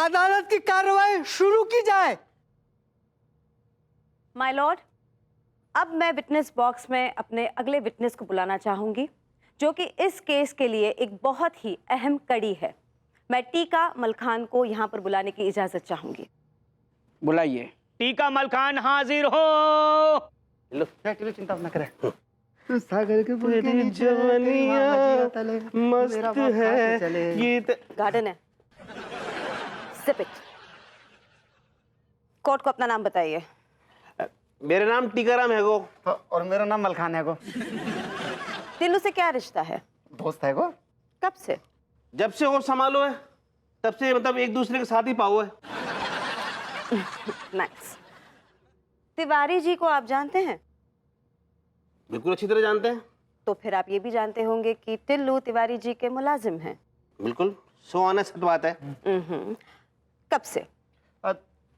अदालत की कार्रवाई शुरू की जाए। माय लॉर्ड, अब मैं विटनेस बॉक्स में अपने अगले विटनेस को बुलाना चाहूंगी, जो कि इस केस के लिए एक बहुत ही अहम कड़ी है। मैं टीका मलखान को यहाँ पर बुलाने की इजाजत चाहूंगी। बुलाइए। टीका मलखान हाजिर हो। लो चिंता मत करे। सागर के पुल के नीचे मस्त है गीत। गार्डन है। Zip it. कोर्ट को अपना नाम बताइए। मेरा नाम टीकाराम है गो। और मेरा नाम मलखान है को। टिल्लू से क्या रिश्ता है? दोस्त है को। कब से? जब से होश संभालो है तब से, मतलब एक दूसरे के साथ ही पाओ है। नाइस। तिवारी जी को आप जानते हैं? बिल्कुल अच्छी तरह जानते हैं। तो फिर आप ये भी जानते होंगे कि टिल्लू तिवारी जी के मुलाजिम हैं। बिल्कुल, सो आना सच बात है। कब से?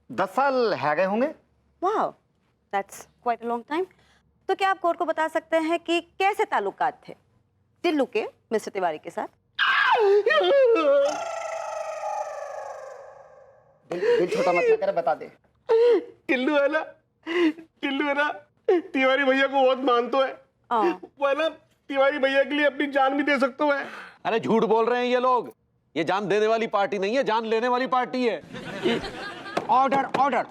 10 साल है गए होंगे। Wow, that's quite a long time. तो क्या आप कोर्ट को बता सकते हैं कि कैसे ताल्लुकात थे टिल्लू के मिस्टर तिवारी के साथ? दिल छोटा मत करे, बता दे। टिल्लू है ना, तिवारी भैया को बहुत मानतो है। वो है ना, तिवारी भैया के लिए अपनी जान भी दे सकते है। अरे झूठ बोल रहे हैं ये लोग। ये जान देने वाली पार्टी नहीं है, जान लेने वाली पार्टी है। Order order.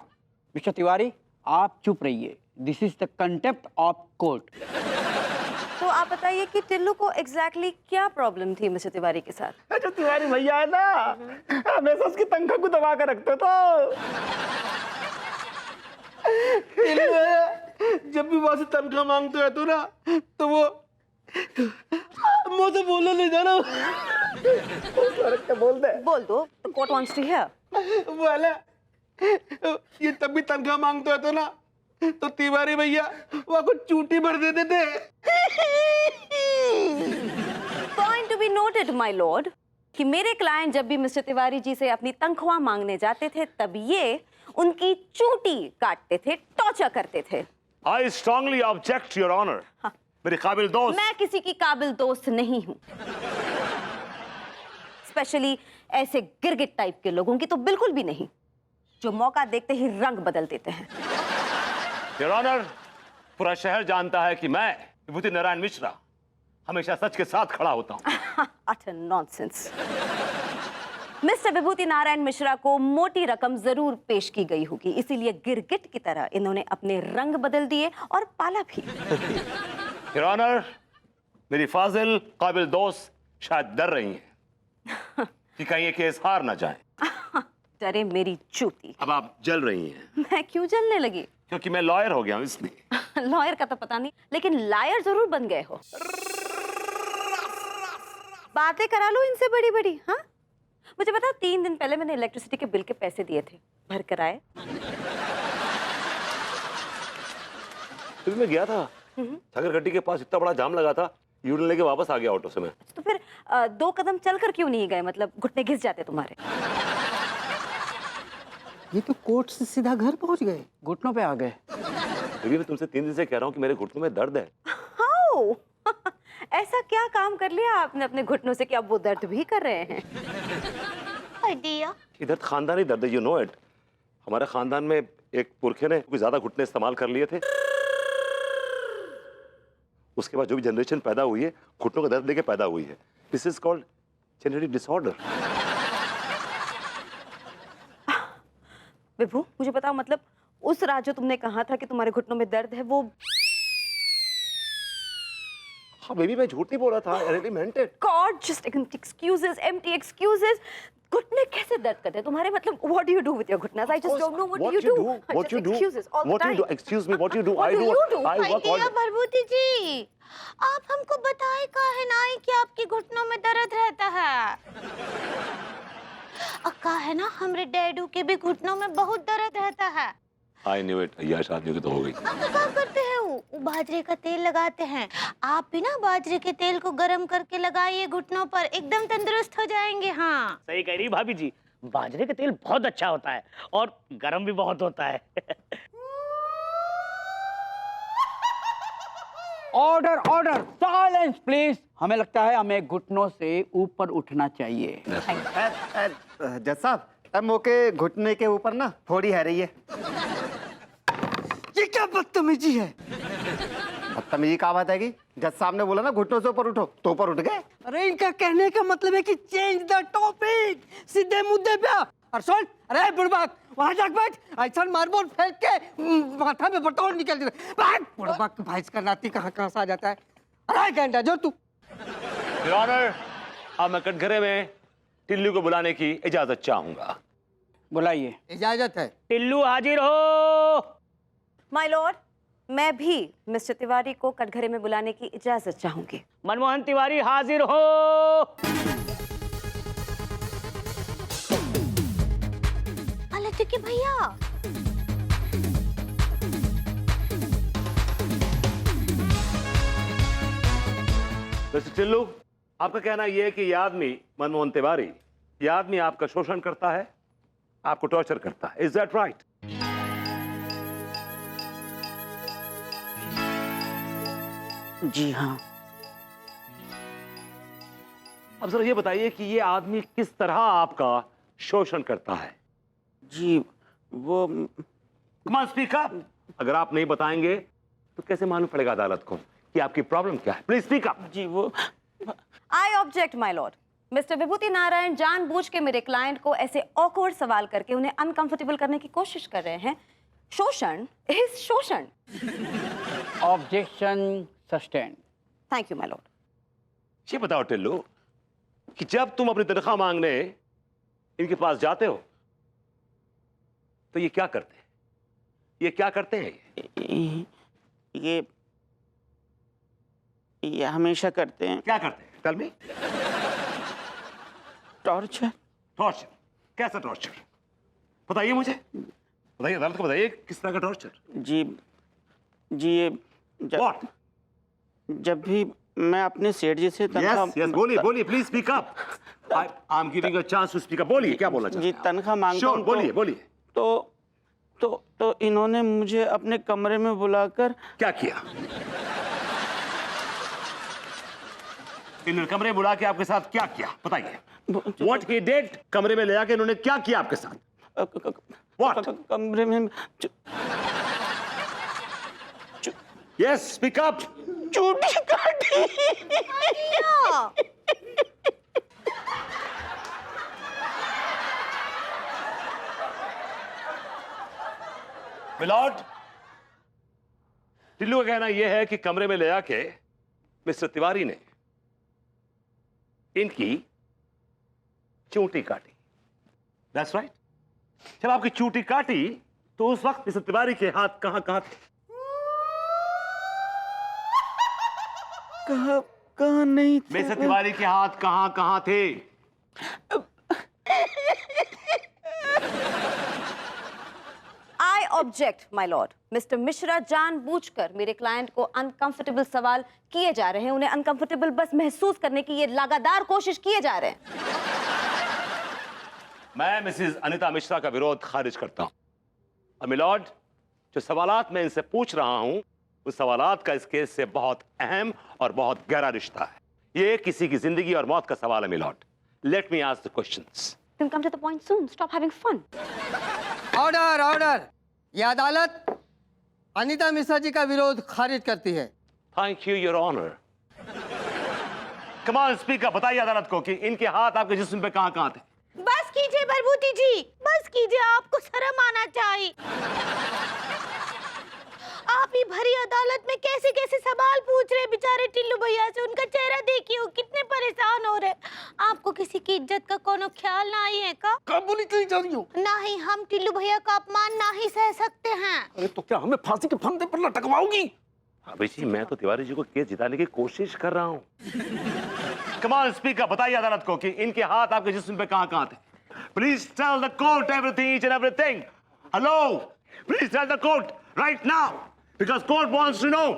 मिस्टर तिवारी, आप चुप रहिए। This is the contempt of court. तो आप बताइए कि टिल्लू को एग्जैक्टली क्या प्रॉब्लम थी मिस्टर तिवारी के साथ? जो तिवारी भैया है ना, हमेशा उसकी तनख्वाह को दबा कर रखते तो। जब भी वहां से तनख्वाह मांगते हैं तो ना, तो वो मुझे बोलने नहीं जाना। बोल दो, the court wants to hear. वो है ना, ये तब भी तनख्वाह मांगते हैं तो ना, तो तिवारी भैया वहां को चूटी भर देते थे। Point to be noted, my lord, कि मेरे क्लाइंट जब भी मिस्टर तिवारी जी से अपनी तनख्वाह मांगने जाते थे, तब ये उनकी चूटी काटते थे, टॉर्चर करते थे। I strongly object, Your Honor. मेरे काबिल दोस्त। मैं किसी की काबिल दोस्त नहीं हूं। स्पेशली ऐसे गिरगिट टाइप के लोगों की तो बिल्कुल भी नहीं, जो मौका देखते ही रंग बदल देते हैं। Your Honor, पूरा शहर जानता है कि मैं विभूति नारायण मिश्रा हमेशा सच के साथ खड़ा होता हूँ। Utter nonsense. Mister Vibhuti Narayan Mishra को मोटी रकम जरूर पेश की गई होगी, इसीलिए गिरगिट की तरह इन्होंने अपने रंग बदल दिए और पाला भी। Your Honor, मेरी फाजिल काबिल दोस्त शायद डर रही हैं कि कहीं ये केस हार ना जाए। डरे मेरी चूती। अब आप जल रही हैं। मैं क्यों जलने लगी? क्योंकि मैं लॉयर हो गया हूँ इसलिए। लॉयर का तो पता नहीं, लेकिन लायर जरूर बन गए हो। बातें करा लो इनसे बड़ी बड़ी। हाँ, मुझे पता, 3 दिन पहले मैंने इलेक्ट्रिसिटी के बिल के पैसे दिए थे, भर कर आए? फिर मैं गया था सागरगट्टी के पास, इतना बड़ा जाम लगा था, यूरिन लेके वापस आ गया ऑटो से मैं। तो फिर 2 कदम चलकर क्यों नहीं गए? मतलब घुटने घिस जाते तुम्हारे। ये तो कोर्ट से सीधा घर पहुंच गए, घुटनों पे आ गए। मैं तुमसे 3 दिन से कह रहा हूँ कि मेरे घुटनों में दर्द है। हाउ? ऐसा क्या काम कर लिया आपने अपने घुटनों से कि अब वो दर्द भी कर रहे हैं? ये दर्द खानदानी दर्द है, यू नो इट। हमारे खानदान में एक पुरखे ने कुछ ज्यादा घुटने इस्तेमाल कर लिए थे, उसके बाद जो भी जनरेशन पैदा हुई है घुटनों का दर्द लेके पैदा हुई है। This is called genetic disorder. Vibhu, मुझे बताओ, मतलब उस रात जो तुमने कहा था कि तुम्हारे घुटनों में दर्द है, वो? हाँ बेबी, मैं झूठ नहीं बोल रहा था। I really meant it. God, just excuses, empty excuses. घुटने कैसे दर्द करते हैं तुम्हारे? मतलब what do you do with your घुटना? I just don't know what you do. What you do? Excuses all the What you time. do? Excuse me. What you do? What do you do? I work all. Bharbhuti जी, आप हमको बताए काहे नहीं कि आपके घुटनों में दर्द रहता है? काहे ना हमरे डैडू के भी घुटनों में बहुत दर्द रहता है। I knew it. या शादी की तो हो गई। आप क्या करते हैं? वो बाजरे का तेल लगाते हैं। आप भी ना बाजरे के तेल को गरम करके लगाइए घुटनों पर, एकदम तंदुरुस्त हो जाएंगे। हाँ, सही कह रही भाभी जी, बाजरे का तेल बहुत अच्छा होता है और गरम भी बहुत होता है। Order order, silence please. हमें लगता है हमें घुटनों से ऊपर उठना चाहिए। जज साहब, अब मोके घुटने के ऊपर ना थोड़ी है रही है। ये क्या बदतमीजी है? बदतमीजी का बात है कि जज साहब ने बोला ना घुटनों से ऊपर उठो तो ऊपर उठ गए। अरे इनका कहने का मतलब है कि चेंज द टॉपिक, सीधे मुद्दे पे आ। और सुन, अरे बुड़बक वहां जाके बैठ, ऐसा मारबोल फेंक के माथा में बटोर निकल जाए। भाग बुड़बक, भाईस का नाती कहाँ से आ जाता है। अरे घंटा जो तू। योर ऑनर, अब मैं कटघरे में टिल्लू को बुलाने की इजाजत चाहूंगा। बुलाइए। इजाजत है। टिल्लू हाजिर हो। माय लॉर्ड, मैं भी मिस्टर तिवारी को कटघरे में बुलाने की इजाजत चाहूंगी। मनमोहन तिवारी हाजिर हो। के भैया मिस्टर टिल्लू, आपका कहना यह है कि यह आदमी मनमोहन तिवारी, यह आदमी आपका शोषण करता है, आपको टॉर्चर करता है। Is that right? जी हाँ। अब जरा ये बताइए कि यह आदमी किस तरह आपका शोषण करता है? जी वो कम ऑन स्पीक अप। अगर आप नहीं बताएंगे तो कैसे मालूम पड़ेगा अदालत को कि आपकी प्रॉब्लम क्या है? Please speak up. जी वो I object my lord. Mister Vibhuti Narayan जानबूझ के मेरे क्लाइंट को ऐसे ऑकवर्ड सवाल करके उन्हें अनकंफर्टेबल करने की कोशिश कर रहे हैं। शोषण इज शोषण। Objection sustain. Thank you my Lord. ये बताओ टिल्लू कि जब तुम अपनी तनख्वाह मांगने इनके पास जाते हो तो ये क्या करते हैं? ये क्या करते हैं? ये हमेशा करते हैं। क्या करते हैं? Tell me. टॉर्चर। टॉर्चर? कैसा टॉर्चर? बताइए मुझे, बताइए अदालत को बताइए किस तरह का टॉर्चर? जी ये What? जब भी मैं अपने सेठ जी से Yes, बोलिए बोलिए, please speak up. I am giving a chance to speak up. बोलिए क्या बोलना चाहते जी हैं? तनख्वाह मांगता हूं। बोलिए बोलिए। तो इन्होंने मुझे अपने कमरे में बुलाकर क्या किया? इन्होंने कमरे में बुला के आपके साथ क्या किया? बताइए। What he did? कमरे में ले आके इन्होंने क्या किया आपके साथ? What? कमरे में Yes, speak up. चूटी काटी। मिलॉर्ड, टिल्लू का कहना यह है कि कमरे में ले आके मिस्टर तिवारी ने इनकी चूंटी काटी। That's right. जब आपकी चूंटी काटी तो उस वक्त मिस्टर तिवारी के हाथ कहां कहां थे? कहाँ नहीं थे। मिस्टर तिवारी के हाथ कहां कहां थे? आई object my lord. Mister Mishra जानबूझकर मेरे क्लाइंट को अनकंफर्टेबल सवाल किए जा रहे हैं, उन्हें अनकंफर्टेबल बस महसूस करने की ये लगातार कोशिश किए जा रहे हैं। मैं मिसेस अनिता मिश्रा का विरोध खारिज करता हूं। और मिलॉर्ड, जो सवालात मैं इनसे पूछ रहा हूं उस सवालात का इस केस से बहुत अहम और बहुत गहरा रिश्ता है। ये किसी की जिंदगी और मौत का सवाल है milord. Let me ask the questions. Then come to the point soon. Stop having fun. Order order. ये अदालत अनीता मिश्रा जी का विरोध खारिज करती है। Thank you your honour. Come on speaker, बताइए अदालत को कि इनके हाथ आपके जिस्म पे कहां कहां थे? बस कीजिए बरबूती जी, बस कीजिए, आपको शर्म आना चाहिए। आप ही भरी अदालत में कैसे कैसे सवाल पूछ रहे बेचारे टिल्लू भैया से। उनका चेहरा देखिए, वो कितने परेशान हो रहे। आपको किसी की इज्जत का कोनो ख्याल ना ही है का? कब बोली चली जा रही हो? नहीं, हम टिल्लू भैया का अपमान ना ही सह सकते हैं। अरे तो क्या हमें फांसी के फंदे पर लटकवाओगी? अबे जी, मैं तो तिवारी जी को केस जिताने की कोशिश कर रहा हूं। कम ऑन स्पीकर, बताइए अदालत को कि इनके हाथ आपके जिस्म पे कहां कहां थे? Please tell the court everything, each and everything. Hello, please tell the court right now because court wants to know.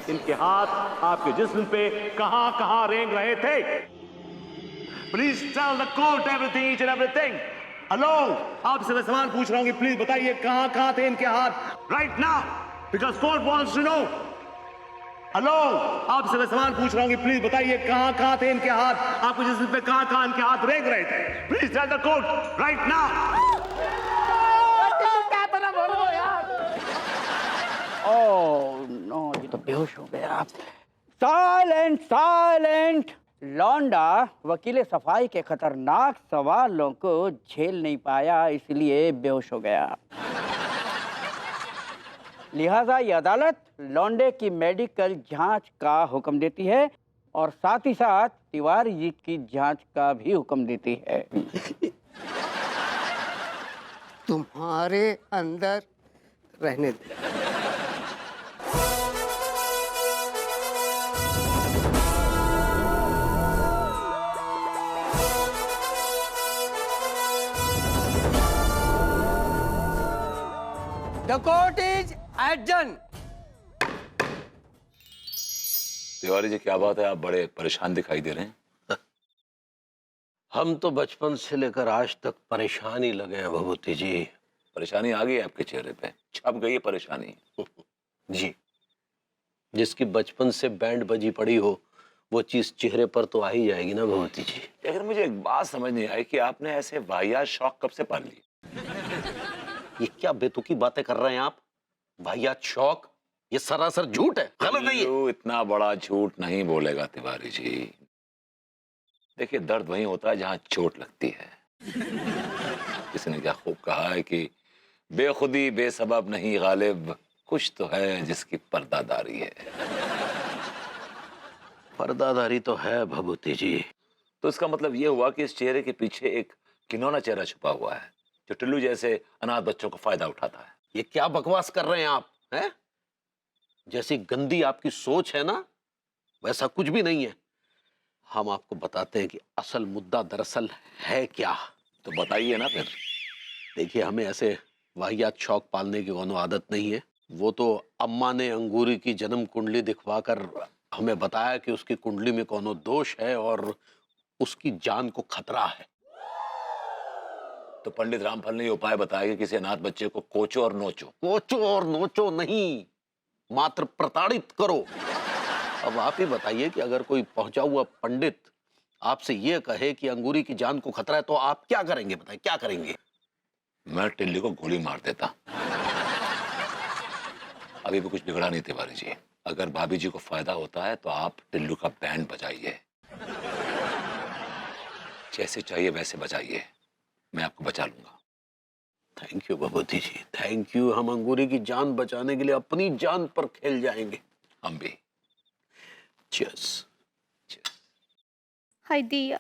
इनके हाथ आपके जिस्म पे कहां कहां रेंग रहे थे? Please tell the court everything, each and everything. Hello, आपसे मैं सवाल पूछ रहा हूं कि प्लीज बताइए कहां कहां थे इनके हाथ right now because court wants to know. Hello, आपसे मैं सवाल पूछ रहा हूँ कि प्लीज बताइए कहाँ कहाँ थे इनके हाथ, आपको जिस पे कहाँ कहाँ इनके हाथ रेंग रहे थे? Please tell the court right now. Oh no, ये तो बेहोश हो गया। Silent silent. लौंडा वकील सफाई के खतरनाक सवालों को झेल नहीं पाया, इसलिए बेहोश हो गया। लिहाजा ये अदालत लौंडे की मेडिकल जांच का हुक्म देती है और साथ ही साथ तिवारी जी की जांच का भी हुक्म देती है। तुम्हारे अंदर रहने दे। The court is adjourned. Tiwari ji क्या बात है, आप बड़े परेशान दिखाई दे रहे हैं। हम तो बचपन से लेकर आज तक परेशान ही लगे हैं भभूति जी। परेशानी आ गई आपके चेहरे पे, छप गई है परेशानी। जी, जिसकी बचपन से बैंड बजी पड़ी हो वो चीज चेहरे पर तो आ ही जाएगी ना भभूति जी। लेकिन मुझे एक बात समझ नहीं आई कि आपने ऐसे वाहियात शौक कब से पाल लिए? ये क्या बेतुकी बातें कर रहे हैं आप? वाहियात शौक, ये सरासर झूठ है, गलत नहीं है। इतना बड़ा झूठ नहीं बोलेगा तिवारी जी। देखिए, दर्द वहीं होता है जहां चोट लगती है। किसी ने क्या खूब कहा है कि बेखुदी बेसबब नहीं गालिब, कुछ तो है जिसकी पर्दादारी है। पर्दादारी तो है भभूति जी। तो इसका मतलब ये हुआ कि इस चेहरे के पीछे एक घिनौना चेहरा छुपा हुआ है जो टिल्लू जैसे अनाथ बच्चों का फायदा उठाता है। ये क्या बकवास कर रहे हैं आप, हैं? जैसी गंदी आपकी सोच है ना, वैसा कुछ भी नहीं है। हम आपको बताते हैं कि असल मुद्दा दरअसल है क्या। तो बताइए ना फिर। देखिए, हमें ऐसे वाहियात शौक पालने की कोनो आदत नहीं है। वो तो अम्मा ने अंगूरी की जन्म कुंडली दिखवाकर हमें बताया कि उसकी कुंडली में कोनो दोष है और उसकी जान को खतरा है। तो पंडित रामफल ने उपाय बताया कि किसी अनाथ बच्चे को कोचो और नोचो। कोचो और नोचो नहीं, मात्र प्रताड़ित करो। अब आप ही बताइए कि अगर कोई पहुंचा हुआ पंडित आपसे ये कहे कि अंगूरी की जान को खतरा है तो आप क्या करेंगे? बताइए, क्या करेंगे? मैं टिल्ली को गोली मार देता। अभी भी कुछ बिगड़ा नहीं तिवारी जी। अगर भाभी जी को फायदा होता है तो आप टिल्लू का बैंड बजाइए, जैसे चाहिए वैसे बजाइए, मैं आपको बचा लूंगा। Thank you Bhabhuti ji, thank you. हम अंगूरी की जान बचाने के लिए अपनी जान पर खेल जाएंगे। हम भी। चीयर्स। हाय दिया,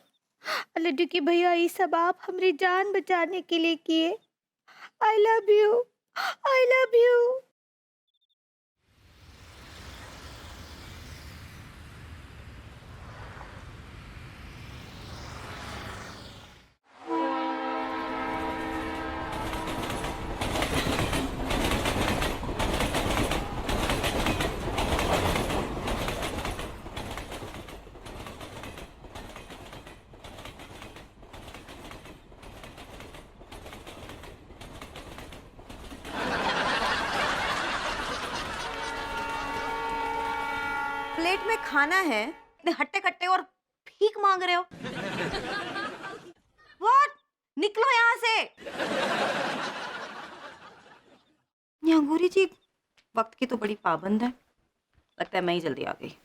लड्डू की भैया ये सब आप हमारी जान बचाने के लिए किए। I love you, I love you. Plate में खाना है, इतने हट्टे कट्टे और भीख मांग रहे हो। What? निकलो यहाँ से। ये अंगूरी जी वक्त की तो बड़ी पाबंद है। लगता है मैं ही जल्दी आ गई।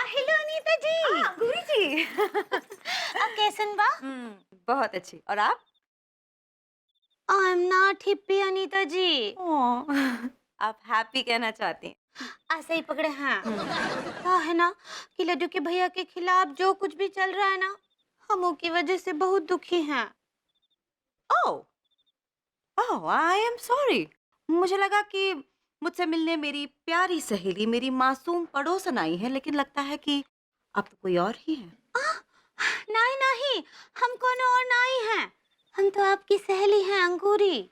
हेलो अनीता जी। अंगूरी जी। आप कैसन बा? बहुत अच्छी। और आप? I am not happy Anita ji. आप हैप्पी कहना चाहती हैं? ऐसे ही पकड़े हैं। क्या है ना कि लड्डू के भैया के खिलाफ जो कुछ भी चल रहा है ना, हम उनकी वजह से बहुत दुखी हैं। ओह, आई एम सॉरी। मुझे लगा कि मुझसे मिलने मेरी प्यारी सहेली, मेरी मासूम पड़ोसन आई है, लेकिन लगता है कि अब तो कोई और ही है। नहीं नहीं, हम कौन और नहीं हैं। हम तो आपकी सहेली हैं अंगूरी।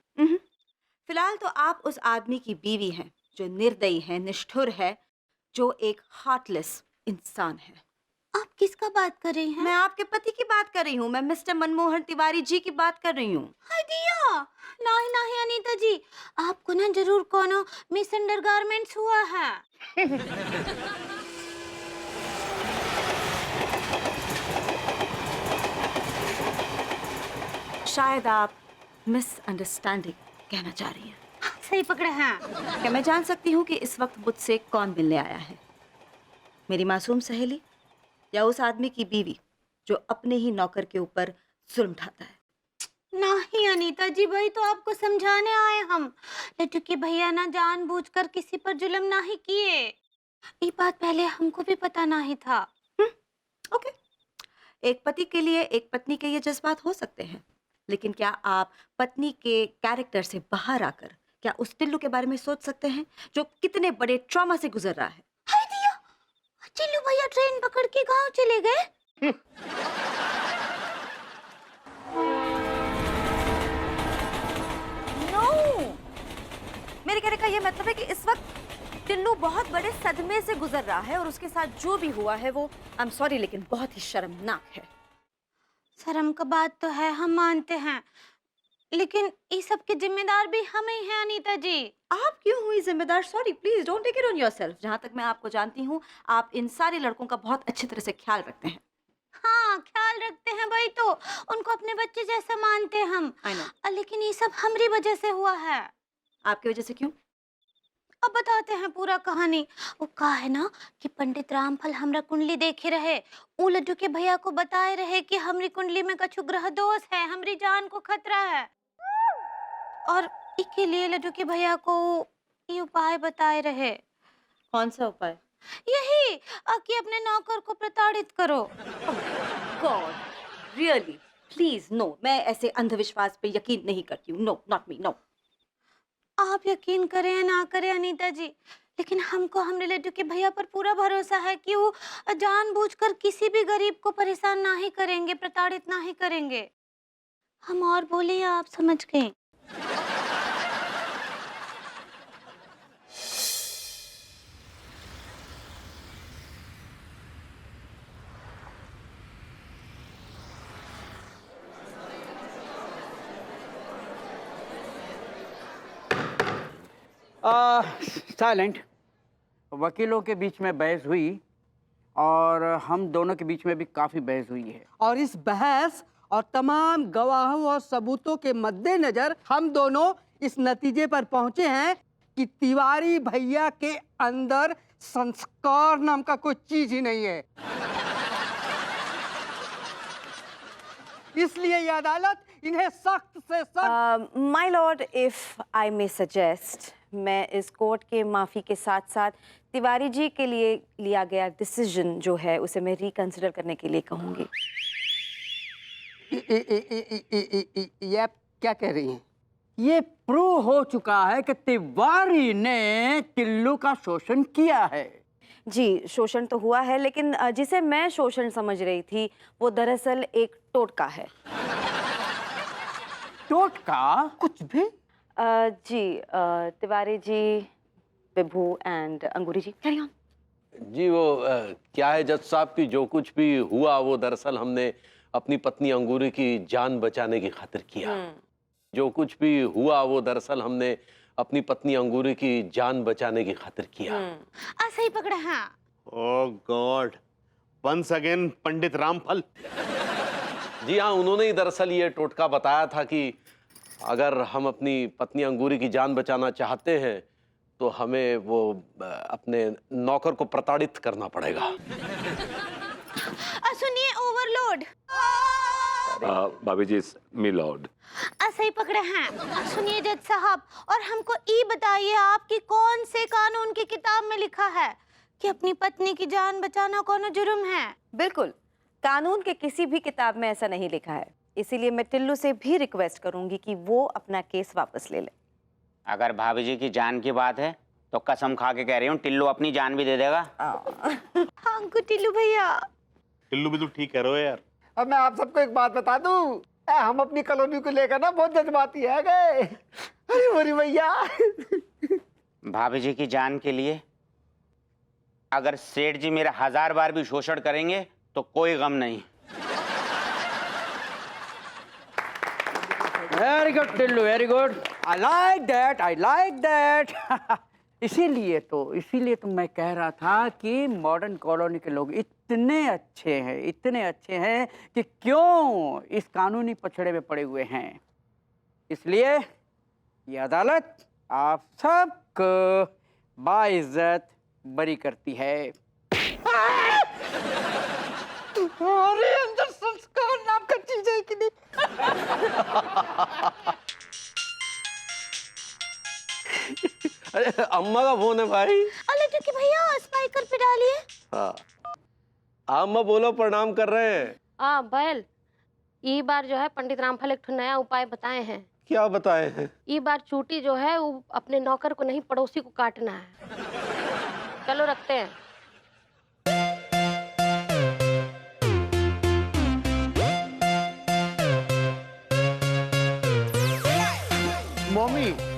फिलहाल तो आप उस आदमी की बीवी हैं जो निर्दयी है, निष्ठुर है, जो एक हार्टलेस इंसान है। आप किसका बात कर रही हैं? मैं आपके पति की बात कर रही हूँ। मैं मिस्टर मनमोहन तिवारी जी की बात कर रही हूँ। हाय दिया, नहीं नहीं अनीता जी, आपको ना जरूर कोनो मिस अंडरगारमेंट्स हुआ है। शायद आप मिसअंडरस्टैंडिंग कहना चाह रही हैं। सही पकड़े हैं। क्या मैं जान सकती हूँ कि इस वक्त मुझसे कौन मिलने आया है? मेरी मासूम सहेली या उस आदमी की बीवी जो अपने ही नौकर के ऊपर जुल्म ढाता है? नहीं अनीता जी, भाई तो आपको समझाने आए हम। लड्डू के भैया ना जानबूझकर किसी पर जुल्म नहीं किए। ये बात पहले हमको भी पता नहीं था। ओके, एक पति के लिए एक पत्नी के ये जज्बात हो सकते हैं, लेकिन क्या आप पत्नी के कैरेक्टर से बाहर आकर क्या उस टिल्लू के बारे में सोच सकते हैं जो कितने बड़े ट्रॉमा से गुजर रहा है? हाय दिया, टिल्लू भैया ट्रेन पकड़ के गांव चले गए। मेरे कहने का ये मतलब है कि इस वक्त टिल्लू बहुत बड़े सदमे से गुजर रहा है और उसके साथ जो भी हुआ है वो आई एम सॉरी लेकिन बहुत ही शर्मनाक है। शर्म का बात तो है, हम मानते हैं, लेकिन इस सब के जिम्मेदार भी हम ही हैं अनीता जी। आप क्यों हुई जिम्मेदार? Sorry, please don't take it on yourself. जहाँ तक मैं आपको जानती हूँ आप इन सारे लड़कों का बहुत अच्छी तरह से ख्याल रखते हैं। हाँ, ख्याल रखते हैं भाई, तो उनको अपने बच्चे जैसा मानते हैं हम। I know। लेकिन ये सब हमारी वजह से हुआ है। आपकी वजह से क्यों? अब बताते हैं पूरा कहानी। वो कहा है ना कि पंडित रामफल हमरा कुंडली देखे रहे, उ लड्डू के भैया को बताए रहे कि हमारी कुंडली में कछु ग्रह दोष है, हमारी जान को खतरा है, और इसके लिए लड्डू के भैया को ये उपाय बताए रहे। कौन सा उपाय? यही कि अपने नौकर को प्रताड़ित करो। गॉड, रियली प्लीज नो, मैं ऐसे अंधविश्वास पे यकीन नहीं करती हूँ। No, not me, no. आप यकीन करें या ना करें अनीता जी, लेकिन हमको हमरे लड्डू के भैया पर पूरा भरोसा है कि वो जानबूझकर किसी भी गरीब को परेशान नहीं करेंगे, प्रताड़ित नहीं करेंगे। हम और बोले या आप समझ गए? साइलेंट। वकीलों के बीच में बहस हुई और हम दोनों के बीच में भी काफी बहस हुई है। और इस बहस और तमाम गवाहों और सबूतों के मद्देनजर हम दोनों इस नतीजे पर पहुंचे हैं कि तिवारी भैया के अंदर संस्कार नाम का कोई चीज ही नहीं है। इसलिए ये अदालत इन्हें सख्त से सख्त my Lord, if I may suggest, मैं इस कोर्ट के माफी के साथ साथ तिवारी जी के लिए लिया गया डिसीजन जो है उसे मैं रिकंसिडर करने के लिए कहूंगी। ये आप क्या कह रही हैं? ये प्रूव हो चुका है कि तिवारी ने टिल्लू का शोषण किया है। जी, शोषण तो हुआ है, लेकिन जिसे मैं शोषण समझ रही थी वो दरअसल एक टोटका है। टोटका? कुछ भी? जी, Tiwari ji, Vibhu and Angoori ji, carry on. जी वो क्या है जज साहब की जो कुछ भी हुआ वो दरअसल हमने अपनी पत्नी अंगूरी की जान बचाने की खातिर किया। जो कुछ भी हुआ वो दरअसल हमने अपनी पत्नी अंगूरी की जान बचाने की खातिर किया। सही पकड़ा है। ओह गॉड, वंस अगेन पंडित रामफल। जी हाँ, उन्होंने ही दरअसल ये टोटका बताया था कि अगर हम अपनी पत्नी अंगूरी की जान बचाना चाहते हैं तो हमें वो अपने नौकर को प्रताड़ित करना पड़ेगा। सुनिए, ओवरलोड। भाभी जी, मी लॉर्ड। सही पकड़े हैं। सुनिए जज साहब, और हमको ये बताइए आपकी कौन से कानून की किताब में लिखा है कि अपनी पत्नी की जान बचाना कौन जुर्म है? बिल्कुल, कानून के किसी भी किताब में ऐसा नहीं लिखा है। इसीलिए मैं टिल्लू से भी रिक्वेस्ट करूंगी कि वो अपना केस वापस ले ले। अगर भाभी जी की जान की बात है तो कसम खा के कह रही हूँ टिल्लू अपनी जान भी दे देगा। हाँ टिल्लू भैया। टिल्लू भी तो ठीक कह रहे हो यार। अब मैं आप सबको एक बात बता दूं, हम अपनी कॉलोनी को लेकर ना बहुत जज्बाती है गए। अरे मोरी भैया, भाभी जी की जान के लिए अगर सेठ जी मेरा 1000 बार भी शोषण करेंगे तो कोई गम नहीं। Very good Tillu, very good. I like that, I like that. इसीलिए तो मैं कह रहा था कि मॉडर्न कॉलोनी के लोग इतने अच्छे हैं कि क्यों इस कानूनी पछड़े में पड़े हुए हैं। इसलिए ये अदालत आप सबको बाइज्जत बरी करती है। तुम्हारे अंदर संस्कार नाम का चीज है कि नहीं? अरे अम्मा का फोन है भाई। लड्डू के भैया स्पीकर पे डालिए। हाँ, अम्मा बोलो, प्रणाम कर रहे हैं। बैल ई बार जो है पंडित रामफल एक नया उपाय बताए हैं। क्या बताए हैं? ई बार चूटी जो है वो अपने नौकर को नहीं पड़ोसी को काटना है। चलो रखते हैं। मम्मी